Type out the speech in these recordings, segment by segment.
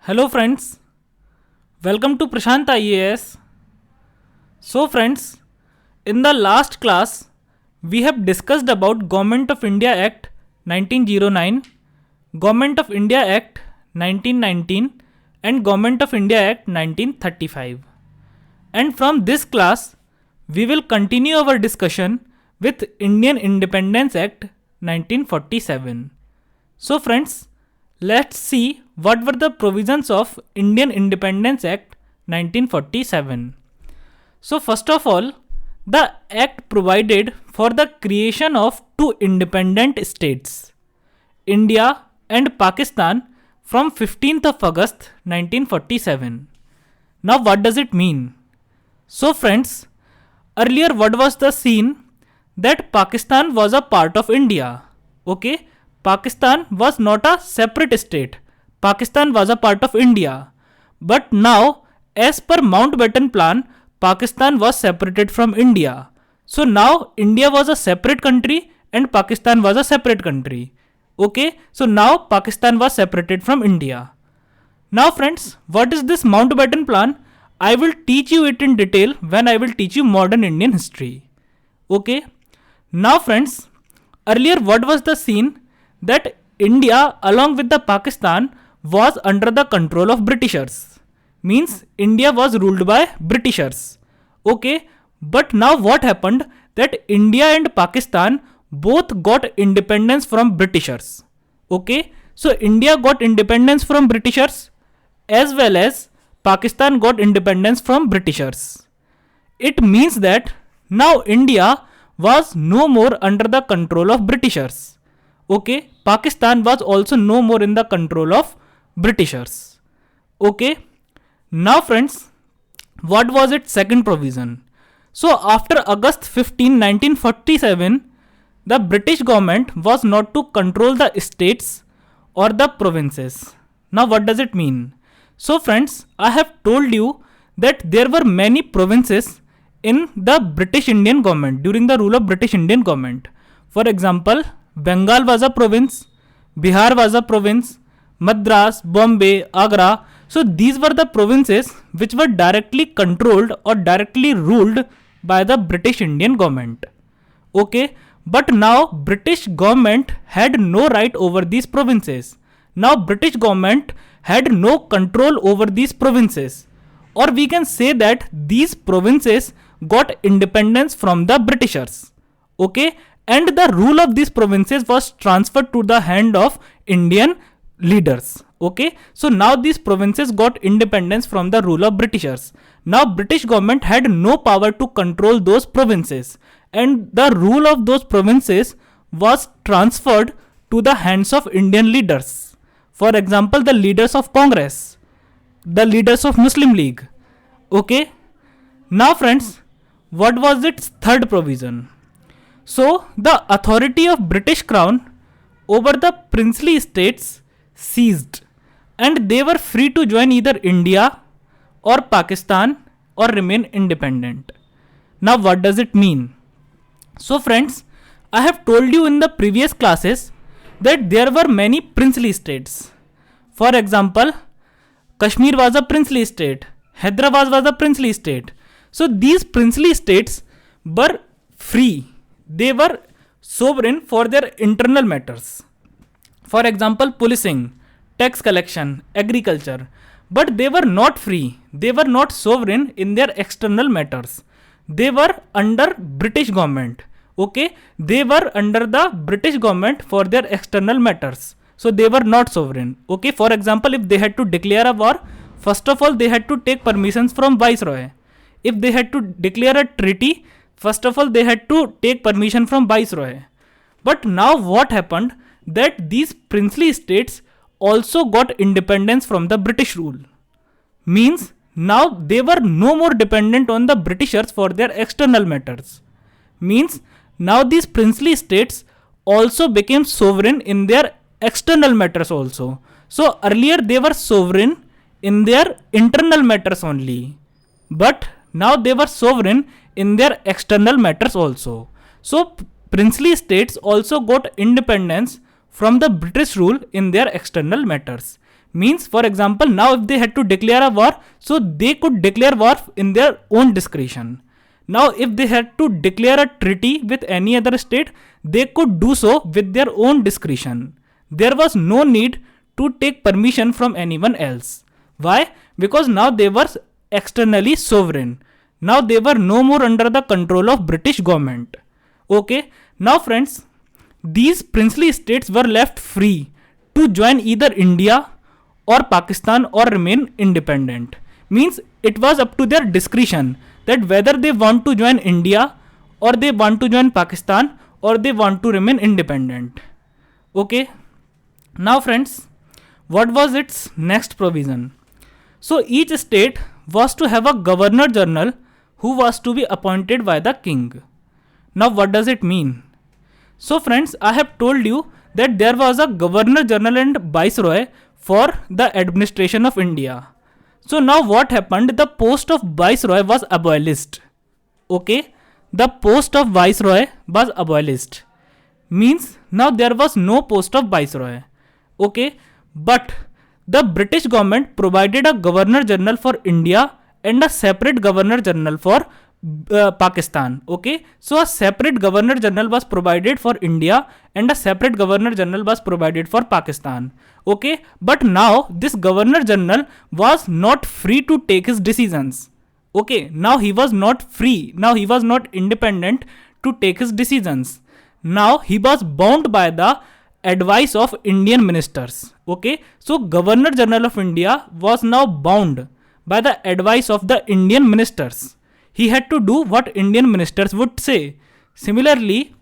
Hello friends, welcome to Prashant IAS. So friends, in the last class, we have discussed about Government of India Act 1909, Government of India Act 1919 and Government of India Act 1935. And from this class, we will continue our discussion with Indian Independence Act 1947. So friends, let's see what were the provisions of Indian Independence Act 1947. So first of all, the act provided for the creation of two independent states, India and Pakistan, from 15th of August 1947. Now what does it mean? So friends, earlier what was the scene? That Pakistan was a part of India. Okay, Pakistan was not a separate state. Pakistan was a part of India. But now, as per Mountbatten Plan, Pakistan was separated from India. So now India was a separate country and Pakistan was a separate country. Okay, so now Pakistan was separated from India. Now friends, what is this Mountbatten Plan? I will teach you it in detail when I will teach you modern Indian history. Okay, now friends, earlier what was the scene? That India along with the Pakistan was under the control of Britishers. Means India was ruled by Britishers. Okay, but now what happened? That India and Pakistan both got independence from Britishers. Okay, so India got independence from Britishers as well as Pakistan got independence from Britishers. It means that now India was no more under the control of Britishers. Okay, Pakistan was also no more in the control of Britishers. Okay, now friends, what was its second provision? So after August 15, 1947, the British government was not to control the states or the provinces. Now what does it mean? So friends, I have told you that there were many provinces in the British Indian government during the rule of British Indian government. For example, Bengal was a province, Bihar was a province, Madras, Bombay, Agra. So these were the provinces which were directly controlled or directly ruled by the British Indian government. Okay, but now British government had no right over these provinces. Now British government had no control over these provinces. Or we can say that these provinces got independence from the Britishers. Okay, and the rule of these provinces was transferred to the hand of Indian leaders. Okay, so now these provinces got independence from the rule of Britishers. Now British government had no power to control those provinces and the rule of those provinces was transferred to the hands of Indian leaders. For example, the leaders of Congress, the leaders of Muslim League. Okay, now friends, what was its third provision? So the authority of British Crown over the princely states ceased and they were free to join either India or Pakistan or remain independent. Now what does it mean? So friends, I have told you in the previous classes that there were many princely states. For example, Kashmir was a princely state, Hyderabad was a princely state. So these princely states were free. They were sovereign for their internal matters. For example, policing, tax collection, agriculture. But they were not free. They were not sovereign in their external matters. They were under British government. Okay, they were under the British government for their external matters. So they were not sovereign. Okay, for example, if they had to declare a war, first of all, they had to take permissions from Viceroy. If they had to declare a treaty, first of all, they had to take permission from Viceroy. But now what happened? That these princely states also got independence from the British rule. Means now they were no more dependent on the Britishers for their external matters. Means now these princely states also became sovereign in their external matters also. So earlier they were sovereign in their internal matters only. But now they were sovereign in their external matters also. So princely states also got independence from the British rule in their external matters. Means, for example, now if they had to declare a war, so they could declare war in their own discretion. Now, if they had to declare a treaty with any other state, they could do so with their own discretion. There was no need to take permission from anyone else. Why? Because now they were externally sovereign. Now they were no more under the control of British government. Okay. Now friends, these princely states were left free to join either India or Pakistan or remain independent. Means it was up to their discretion that whether they want to join India or they want to join Pakistan or they want to remain independent. Okay. Now friends, what was its next provision? So each state was to have a governor general who was to be appointed by the king. Now what does it mean? So friends, I have told you that there was a governor general and viceroy for the administration of India. So now what happened? The post of viceroy was abolished. Okay, the post of viceroy was abolished. Means now there was no post of viceroy. Okay, but the British government provided a governor general for India and a separate governor general for Pakistan. Okay, so a separate governor general was provided for India and a separate governor general was provided for Pakistan. Okay, but now this governor general was not free to take his decisions. Okay, now he was not free. Now he was not independent to take his decisions. Now he was bound by the advice of Indian ministers. Okay, so Governor General of India was now bound by the advice of the Indian ministers. He had to do what Indian ministers would say. Similarly,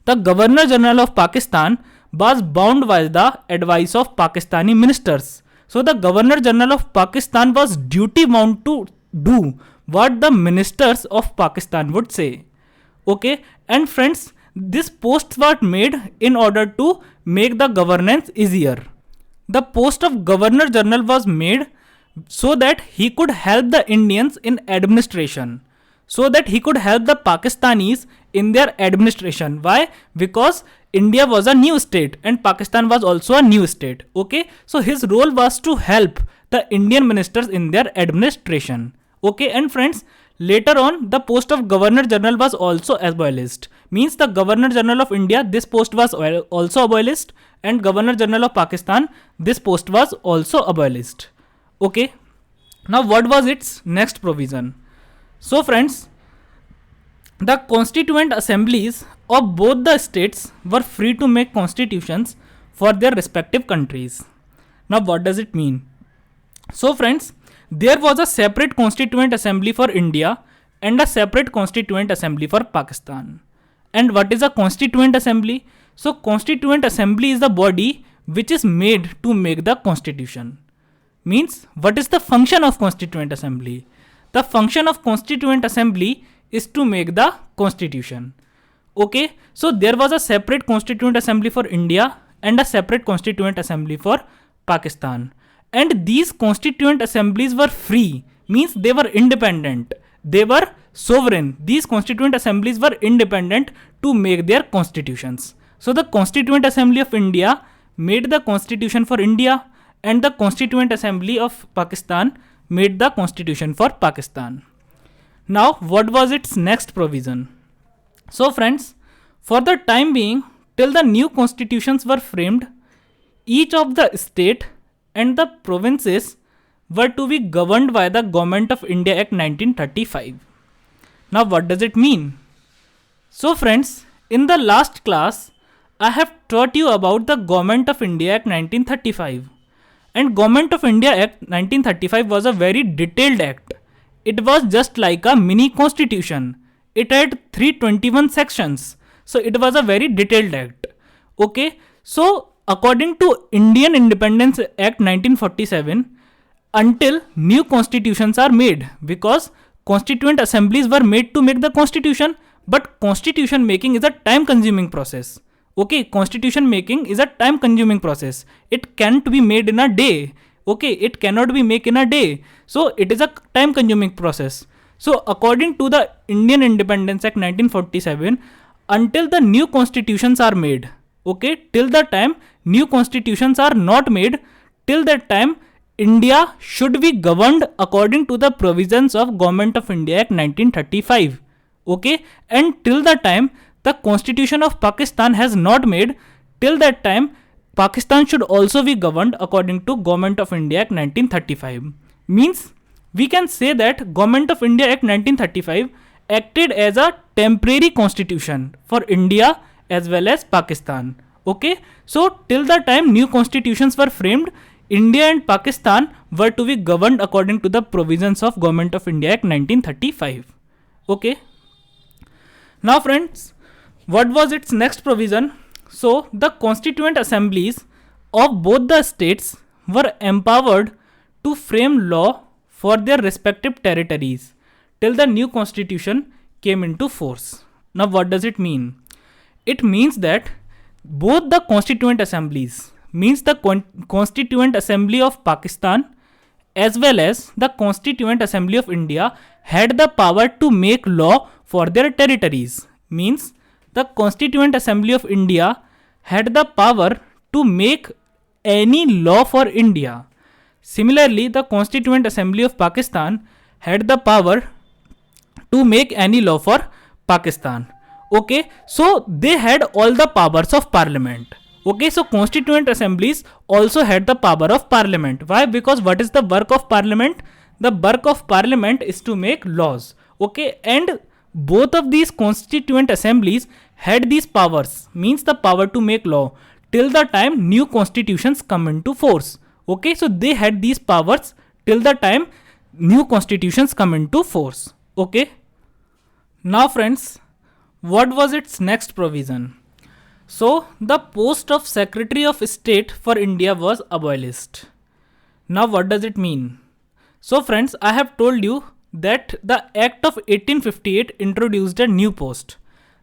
the Governor General of Pakistan was bound by the advice of Pakistani ministers. So the Governor General of Pakistan was duty bound to do what the ministers of Pakistan would say. Okay, and friends, this post was made in order to make the governance easier. The post of Governor General was made so that he could help the Indians in administration, so that he could help the Pakistanis in their administration. Why? Because India was a new state and Pakistan was also a new state. Okay, so his role was to help the Indian ministers in their administration. Okay, and friends, later on the post of Governor General was also abolished. Means the Governor General of India, this post was also abolished, and Governor General of Pakistan, this post was also abolished. Okay, now what was its next provision? So friends, the constituent assemblies of both the states were free to make constitutions for their respective countries. Now what does it mean? So friends, there was a separate constituent assembly for India and a separate constituent assembly for Pakistan. And what is a constituent assembly? So constituent assembly is the body which is made to make the constitution. Means, what is the function of constituent assembly? The function of constituent assembly is to make the constitution. Okay, so there was a separate constituent assembly for India and a separate constituent assembly for Pakistan. And these constituent assemblies were free, means they were independent. They were sovereign. These constituent assemblies were independent to make their constitutions. So the Constituent Assembly of India made the constitution for India, and the Constituent Assembly of Pakistan made the constitution for Pakistan. Now, what was its next provision? So friends, for the time being, till the new constitutions were framed, each of the state and the provinces were to be governed by the Government of India Act 1935. Now what does it mean? So friends, in the last class, I have taught you about the Government of India Act 1935. And Government of India Act 1935 was a very detailed act. It was just like a mini constitution. It had 321 sections. So it was a very detailed act. Okay, so according to Indian Independence Act 1947, until new constitutions are made, because constituent assemblies were made to make the constitution, but constitution making is a time consuming process. Okay, constitution making is a time consuming process. It can't be made in a day. Okay, it cannot be made in a day. So it is a time consuming process. So according to the Indian Independence Act 1947, until the new constitutions are made, okay, till the time new constitutions are not made, till that time India should be governed according to the provisions of Government of India Act 1935. Okay, and till the time the Constitution of Pakistan has not made, till that time Pakistan should also be governed according to Government of India Act 1935. Means we can say that Government of India Act 1935 acted as a temporary constitution for India as well as Pakistan. Okay, so till the time new constitutions were framed, India and Pakistan were to be governed according to the provisions of Government of India Act 1935. Okay. Now friends, what was its next provision? So the constituent assemblies of both the states were empowered to frame law for their respective territories till the new constitution came into force. Now what does it mean? It means that both the constituent assemblies, means the Constituent Assembly of Pakistan as well as the Constituent Assembly of India, had the power to make law for their territories. Means the Constituent Assembly of India had the power to make any law for India. Similarly, the Constituent Assembly of Pakistan had the power to make any law for Pakistan. Okay, so they had all the powers of parliament. Okay, so constituent assemblies also had the power of parliament. Why? Because what is the work of parliament? The work of parliament is to make laws. Okay, and both of these constituent assemblies had these powers, means the power to make law, till the time new constitutions come into force. Okay, so they had these powers till the time new constitutions come into force. Okay, now friends, what was its next provision? So the post of Secretary of State for India was abolished. Now what does it mean? So friends, I have told you that the Act of 1858 introduced a new post,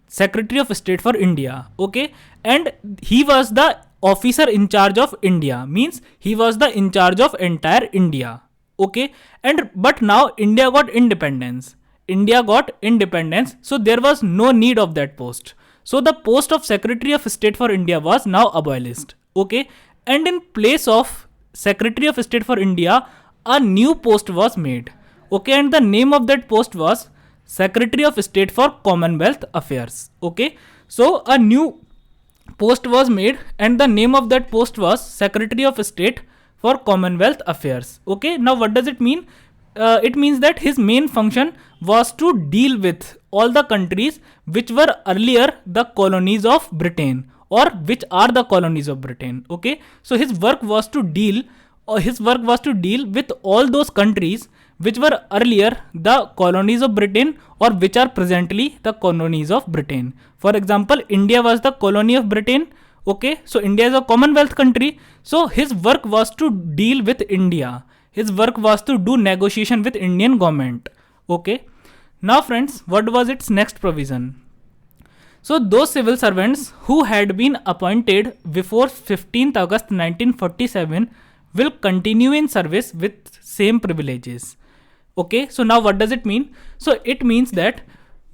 Secretary of State for India. Okay, and he was the officer in charge of India, means he was the in charge of entire India. Okay, and but now India got independence. So there was no need of that post. So the post of Secretary of State for India was now abolished. Okay, and in place of Secretary of State for India, a new post was made. Okay, and the name of that post was Secretary of State for Commonwealth Affairs. Okay, so a new post was made and the name of that post was Secretary of State for Commonwealth Affairs. Okay, now what does it mean? It means that his main function was to deal with all the countries which were earlier the colonies of Britain, or which are the colonies of Britain. Okay, so his work was to deal with all those countries which were earlier the colonies of Britain or which are presently the colonies of Britain. For example, India was the colony of Britain. Okay, so India is a Commonwealth country. So his work was to deal with India. His work was to do negotiation with Indian government. Okay. Now friends, what was its next provision? So those civil servants who had been appointed before 15th August 1947 will continue in service with same privileges. Okay, so now what does it mean? So it means that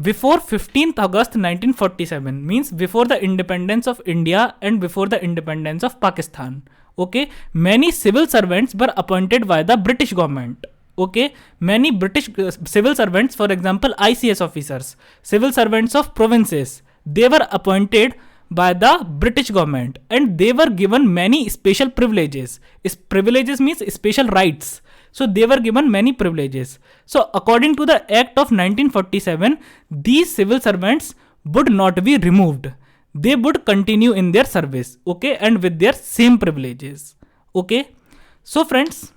before 15th August 1947, means before the independence of India and before the independence of Pakistan, okay, many civil servants were appointed by the British government. Okay, many British civil servants, for example, ICS officers, civil servants of provinces, they were appointed by the British government and they were given many special privileges. Privileges means special rights. So they were given many privileges. So according to the Act of 1947, these civil servants would not be removed. They would continue in their service, okay, and with their same privileges. Okay, so friends,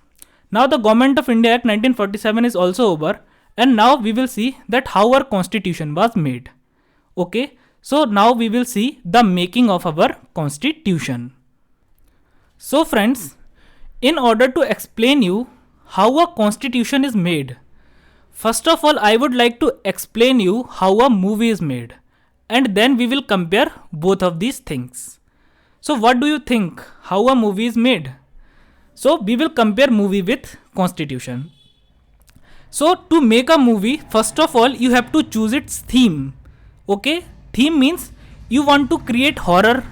now the Government of India Act 1947 is also over, and now we will see that how our constitution was made. Okay, so now we will see the making of our constitution. So friends, in order to explain you how a constitution is made, first of all I would like to explain you how a movie is made, and then we will compare both of these things. So what do you think how a movie is made? So we will compare movie with constitution. So to make a movie, first of all you have to choose its theme. Okay, theme means you want to create horror,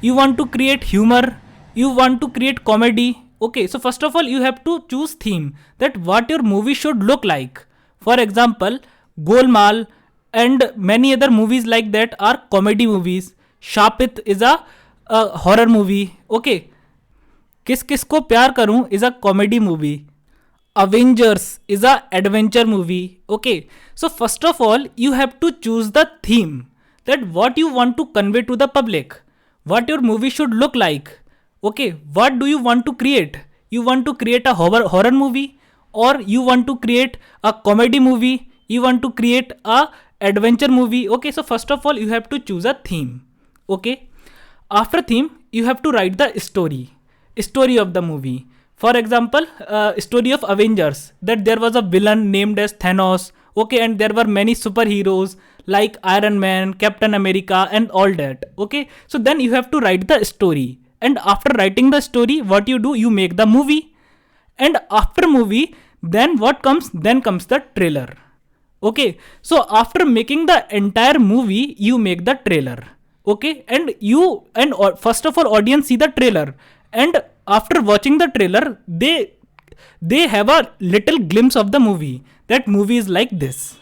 you want to create humor, you want to create comedy. Okay, so first of all, you have to choose theme, that what your movie should look like. For example, Golmaal and many other movies like that are comedy movies. Shapit is a horror movie. Okay, किस किस को प्यार करूं is a comedy movie. Avengers is a adventure movie. Okay, so first of all, you have to choose the theme, that what you want to convey to the public, what your movie should look like. Okay, what do you want to create? You want to create a horror movie, or you want to create a comedy movie, you want to create a adventure movie. Okay, so first of all, you have to choose a theme. Okay, after theme, you have to write the story of the movie. For example, story of Avengers, that there was a villain named as Thanos. Okay, and there were many superheroes like Iron Man, Captain America, and all that. Okay, so then you have to write the story, and after writing the story, what you do, you make the movie. And after movie, then what comes? Then comes the trailer. Okay, so after making the entire movie, you make the trailer. Okay, and first of all, audience see the trailer, and after watching the trailer, they have a little glimpse of the movie. That movie is like this.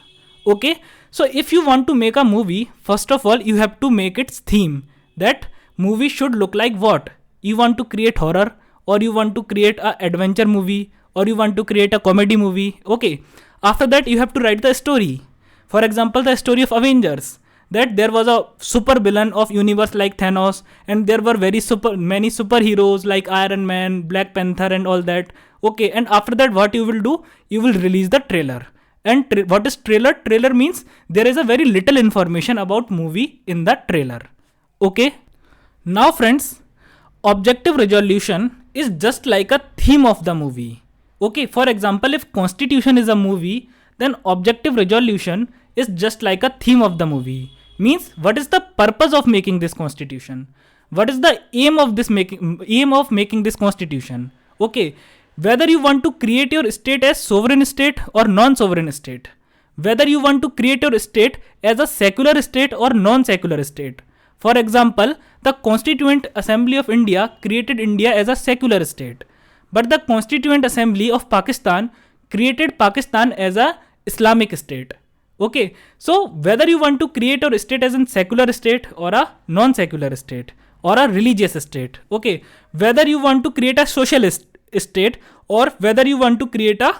Okay, so if you want to make a movie, first of all, you have to make its theme. That movie should look like what? You want to create horror, or you want to create a adventure movie, or you want to create a comedy movie. Okay, after that, you have to write the story. For example, the story of Avengers, that there was a super villain of universe like Thanos, and there were many superheroes like Iron Man, Black Panther, and all that. Okay, and after that, what you will do? You will release the trailer. And what is trailer? Trailer means there is a very little information about movie in the trailer. Okay, now friends, objective resolution is just like a theme of the movie. Okay, for example, if Constitution is a movie, then objective resolution is just like a theme of the movie. Means, what is the purpose of making this constitution? What is the aim of making this constitution? Okay, whether you want to create your state as sovereign state or non-sovereign state, whether you want to create your state as a secular state or non-secular state. For example, the Constituent Assembly of India created India as a secular state, but the Constituent Assembly of Pakistan created Pakistan as a Islamic state. Okay, so whether you want to create your state as a secular state or a non-secular state or a religious state. Okay, whether you want to create a socialist state or whether you want to create a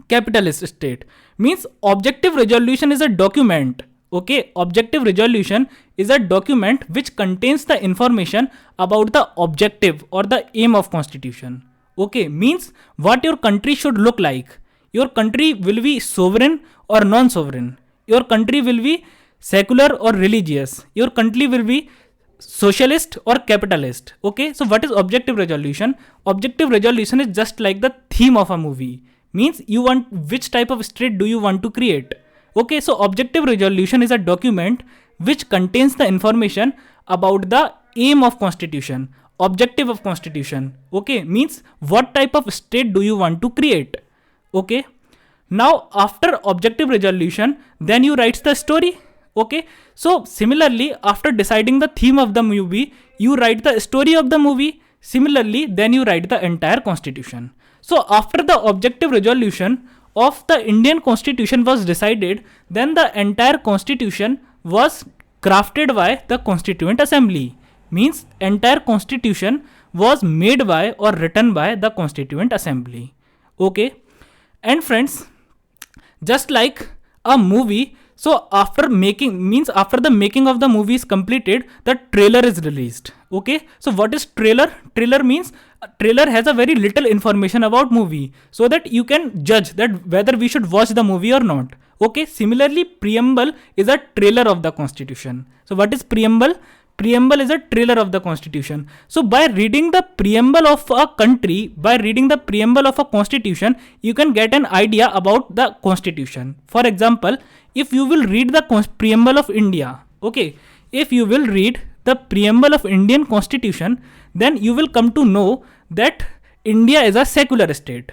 capitalist state. Means objective resolution is a document. Okay, objective resolution is a document which contains the information about the objective or the aim of constitution. Okay, means what your country should look like. Your country will be sovereign or non-sovereign. Your country will be secular or religious. Your country will be socialist or capitalist. Okay, so what is objective resolution? Objective resolution is just like the theme of a movie. Means you want which type of state do you want to create. Okay, so objective resolution is a document which contains the information about the aim of constitution, objective of constitution. Okay, means what type of state do you want to create. Okay, now after objective resolution, then you write the story. Okay, so similarly, after deciding the theme of the movie, you write the story of the movie. Similarly, then you write the entire constitution. So after the objective resolution of the Indian constitution was decided, then the entire constitution was crafted by the Constituent Assembly. Means entire constitution was made by or written by the Constituent Assembly. Okay, and friends, just like a movie, so after the making of the movie is completed, the trailer is released. Okay, so what is trailer? Trailer means trailer has a very little information about movie, so that you can judge that whether we should watch the movie or not. Okay, similarly, preamble is a trailer of the constitution. So what is preamble? Preamble is a trailer of the constitution. So by reading the preamble of a country, by reading the preamble of a constitution, you can get an idea about the constitution. For example, if you will read the preamble of India, okay, if you will read the preamble of Indian constitution, then you will come to know that India is a secular state,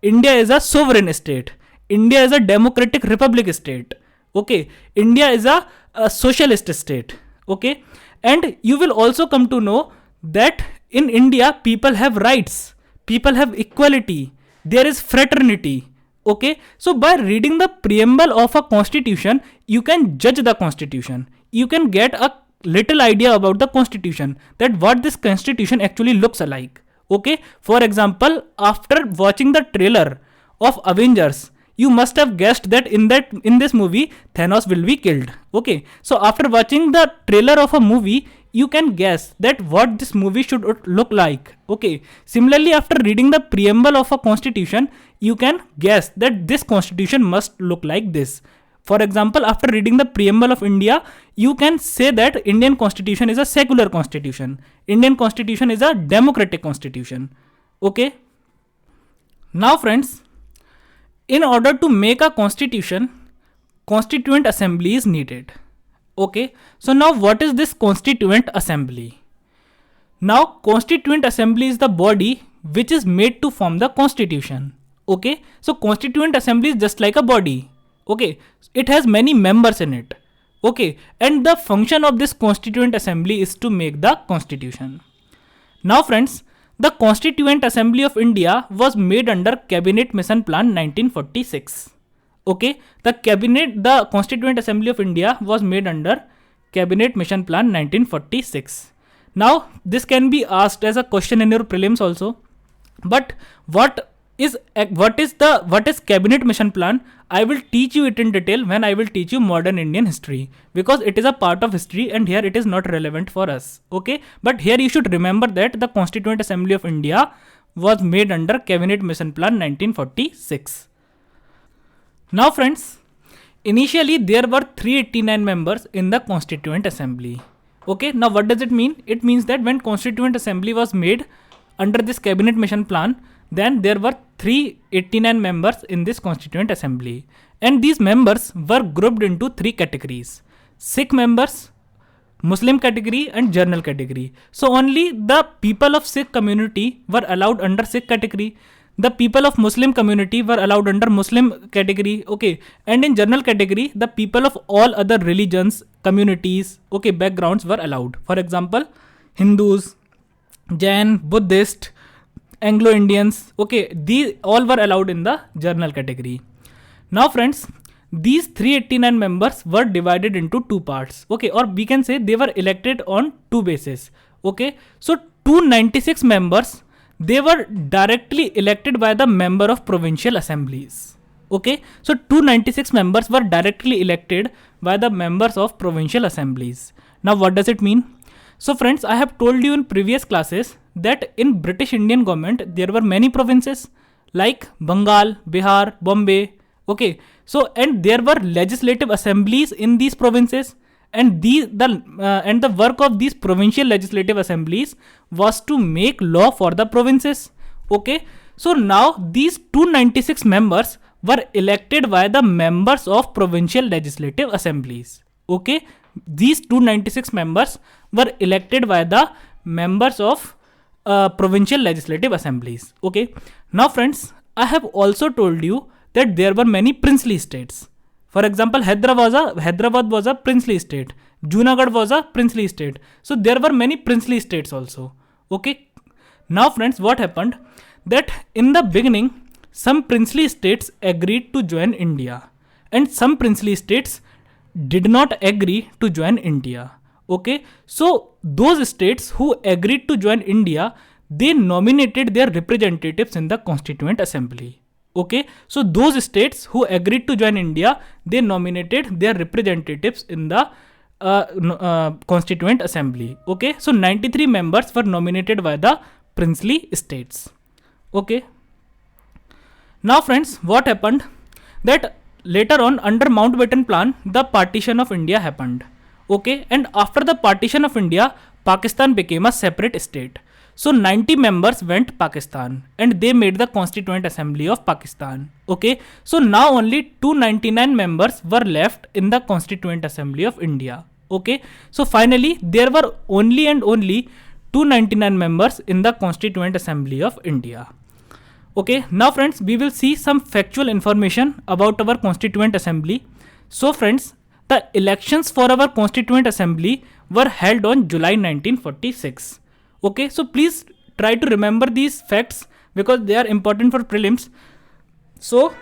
India is a sovereign state, India is a democratic republic state. Okay, India is a socialist state. Okay, and you will also come to know that in India people have rights, people have equality, there is fraternity. Okay, so by reading the preamble of a constitution, you can judge the constitution. You can get a little idea about the constitution, that what this constitution actually looks like. Okay, for example, after watching the trailer of Avengers, you must have guessed that in this movie Thanos will be killed. Okay, so after watching the trailer of a movie, you can guess that what this movie should look like. Okay, similarly, after reading the preamble of a constitution, you can guess that this constitution must look like this. For example, after reading the preamble of India, you can say that Indian constitution is a secular constitution, Indian constitution is a democratic constitution. Okay, now friends, in order to make a constitution, constituent assembly is needed. Okay, so now what is this constituent assembly? Now constituent assembly is the body which is made to form the constitution. Okay, so constituent assembly is just like a body. Okay, it has many members in it. Okay, and the function of this constituent assembly is to make the constitution. Now friends, the Constituent Assembly of India was made under Cabinet Mission Plan 1946. Okay, the Constituent Assembly of India was made under Cabinet Mission Plan 1946. Now, this can be asked as a question in your prelims also. But what is Cabinet Mission Plan? I will teach you it in detail when I will teach you modern Indian history, because it is a part of history and here it is not relevant for us. Okay, but here you should remember that the Constituent Assembly of India was made under Cabinet Mission Plan 1946. Now friends, initially there were 389 members in the Constituent Assembly. Okay, now what does it mean? It means that when Constituent Assembly was made under this Cabinet Mission Plan, then there were 389 members in this Constituent Assembly, and these members were grouped into three categories: Sikh members, Muslim category and general category. So only the people of Sikh community were allowed under Sikh category, the people of Muslim community were allowed under Muslim category. Okay, and in general category, the people of all other religions, communities, okay, backgrounds were allowed. For example, Hindus, Jain, Buddhist, Anglo-Indians, okay, these all were allowed in the general category. Now friends, these 389 members were divided into two parts, okay, or we can say they were elected on two bases. Okay, so 296 members, they were directly elected by the member of provincial assemblies. Okay, so 296 members were directly elected by the members of provincial assemblies. Now what does it mean? So friends, I have told you in previous classes that in British Indian government there were many provinces like Bengal, Bihar, Bombay. Okay, so and there were legislative assemblies in these provinces, and the work of these provincial legislative assemblies was to make law for the provinces. Okay, so now these 296 members were elected by the members of provincial legislative assemblies. Okay, these 296 members were elected by the members of provincial legislative assemblies. Okay, now friends, I have also told you that there were many princely states. For example, Hyderabad was a princely state, Junagadh was a princely state. So there were many princely states also. Okay, now friends, what happened? That in the beginning, some princely states agreed to join India, and some princely states did not agree to join India. Okay, so those states who agreed to join India, they nominated their representatives in the Constituent Assembly. Okay, so those states who agreed to join India, they nominated their representatives in the Constituent Assembly. Okay, so 93 members were nominated by the princely states. Okay, now friends, what happened? That later on, under Mountbatten Plan, the partition of India happened. Okay, and after the partition of India, Pakistan became a separate state. So 90 members went Pakistan and they made the Constituent Assembly of Pakistan. Okay, so now only 299 members were left in the Constituent Assembly of India. Okay, so finally there were only 299 members in the Constituent Assembly of India. Okay, now friends, we will see some factual information about our Constituent Assembly. So friends, the elections for our Constituent Assembly were held on July 1946. Okay, so please try to remember these facts because they are important for prelims. So,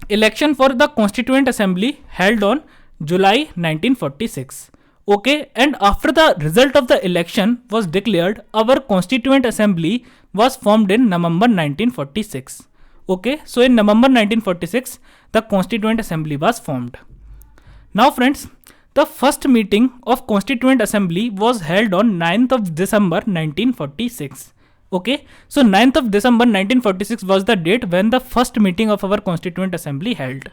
election for the Constituent Assembly held on July 1946. Okay, and after the result of the election was declared, our Constituent Assembly was formed in November 1946. Okay, so in November 1946, the Constituent Assembly was formed. Now friends, the first meeting of Constituent Assembly was held on 9th of December 1946. Okay, so 9th of December 1946 was the date when the first meeting of our Constituent Assembly held.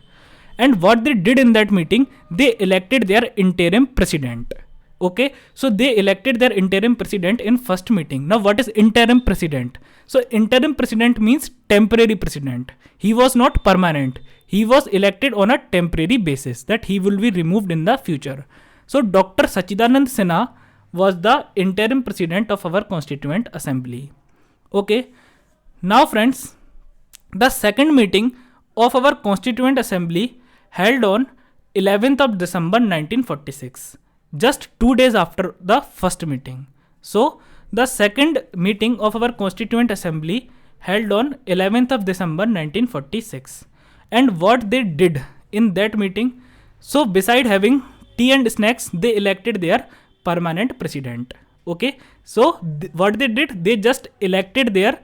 And what they did in that meeting, they elected their interim president. Okay, so they elected their interim president in first meeting. Now what is interim president? So interim president means temporary president. He was not permanent. He was elected on a temporary basis, that he will be removed in the future. So Dr. Sachidanand Sinha was the interim president of our Constituent Assembly. Okay, now friends, the second meeting of our Constituent Assembly held on 11th of December 1946, just 2 days after the first meeting. So the second meeting of our Constituent Assembly held on 11th of December 1946. And what they did in that meeting, so beside having tea and snacks, they elected their permanent president. Okay, so what they did, they just elected their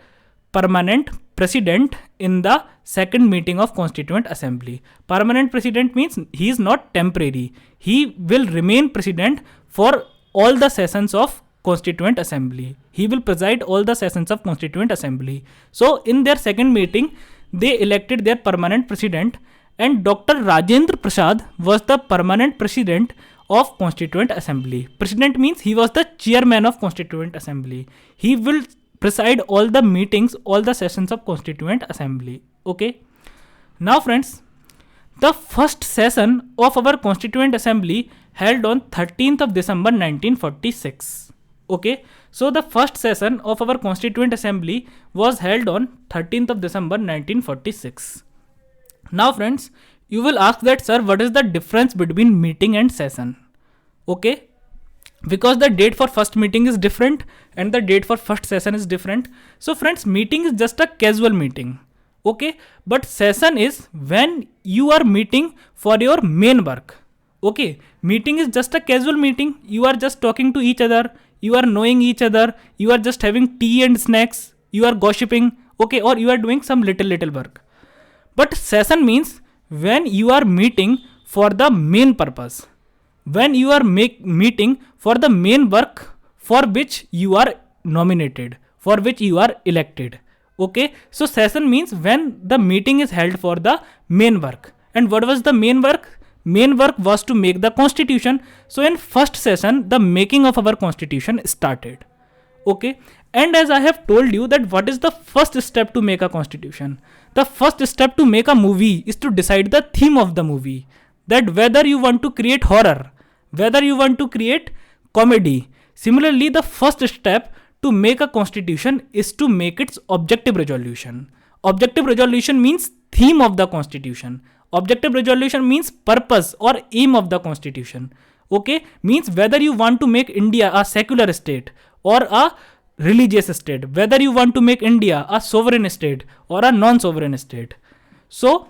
permanent president in the second meeting of Constituent Assembly. Permanent president means he is not temporary. He will remain president for all the sessions of Constituent Assembly. He will preside all the sessions of Constituent Assembly. So in their second meeting, they elected their permanent president, and Dr. Rajendra Prasad was the permanent president of Constituent Assembly. President means he was the chairman of Constituent Assembly. He will preside all the meetings, all the sessions of Constituent Assembly. Okay. Now friends, the first session of our Constituent Assembly held on 13th of December 1946. Okay. So the first session of our Constituent Assembly was held on 13th of December 1946. Now friends, you will ask that, sir, what is the difference between meeting and session? Okay, because the date for first meeting is different and the date for first session is different. So friends, meeting is just a casual meeting. Okay, but session is when you are meeting for your main work. Okay, meeting is just a casual meeting. You are just talking to each other. You are knowing each other. You are just having tea and snacks. You are gossiping. Okay, or you are doing some little work. But session means when you are meeting for the main purpose, when you are meeting for the main work for which you are nominated, for which you are elected. Okay, so session means when the meeting is held for the main work. And what was the main work? Main work was to make the constitution. So in first session, the making of our constitution started. Okay, and as I have told you that what is the first step to make a constitution? The first step to make a movie is to decide the theme of the movie. That whether you want to create horror, whether you want to create comedy. Similarly, the first step to make a constitution is to make its objective resolution. Objective resolution means theme of the constitution. Objective resolution means purpose or aim of the constitution. Okay, means whether you want to make India a secular state or a religious state, whether you want to make India a sovereign state or a non-sovereign state. So,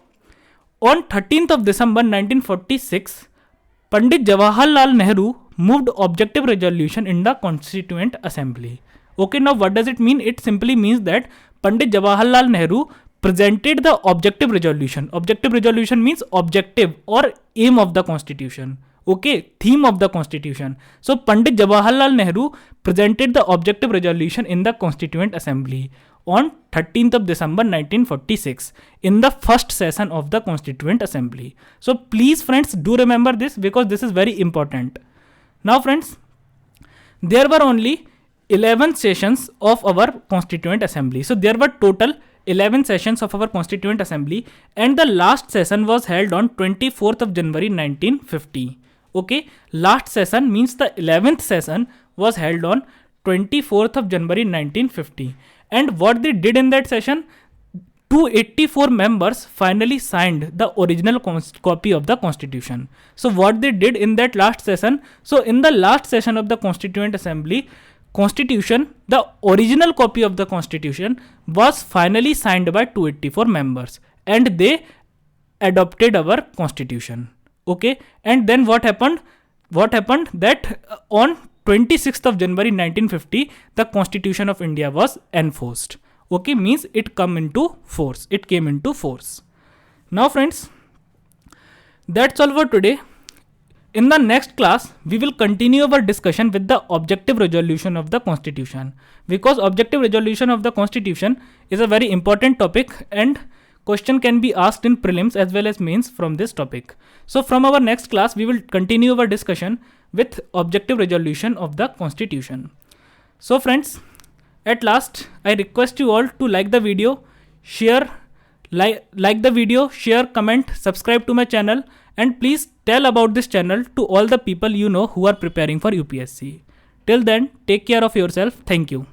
on 13th of December 1946, Pandit Jawaharlal Nehru moved objective resolution in the Constituent Assembly. Okay, now what does it mean? It simply means that Pandit Jawaharlal Nehru presented the objective resolution. Objective resolution means objective or aim of the constitution. Okay, theme of the constitution. So Pandit Jawaharlal Nehru presented the objective resolution in the Constituent Assembly on 13th of December 1946 in the first session of the Constituent Assembly. So please friends, do remember this because this is very important. Now friends, there were only 11 sessions of our Constituent Assembly. So there were total 11 sessions of our Constituent Assembly, and the last session was held on 24th of January 1950. Okay, last session means the 11th session was held on 24th of January 1950. And what they did in that session, 284 members finally signed the original copy of the constitution. So what they did in that last session, so in the last session of the Constituent Assembly, constitution, the original copy of the constitution was finally signed by 284 members and they adopted our constitution. Okay, and then what happened that on 26th of January 1950 the Constitution of India was enforced. Okay, means it came into force. Now friends, that's all for today. In the next class, we will continue our discussion with the objective resolution of the Constitution, because objective resolution of the Constitution is a very important topic and question can be asked in prelims as well as mains from this topic. So from our next class, we will continue our discussion with objective resolution of the Constitution. So friends, at last, I request you all to like the video, share, like the video, share, comment, subscribe to my channel, and please tell about this channel to all the people you know who are preparing for UPSC. Till then, take care of yourself. Thank you.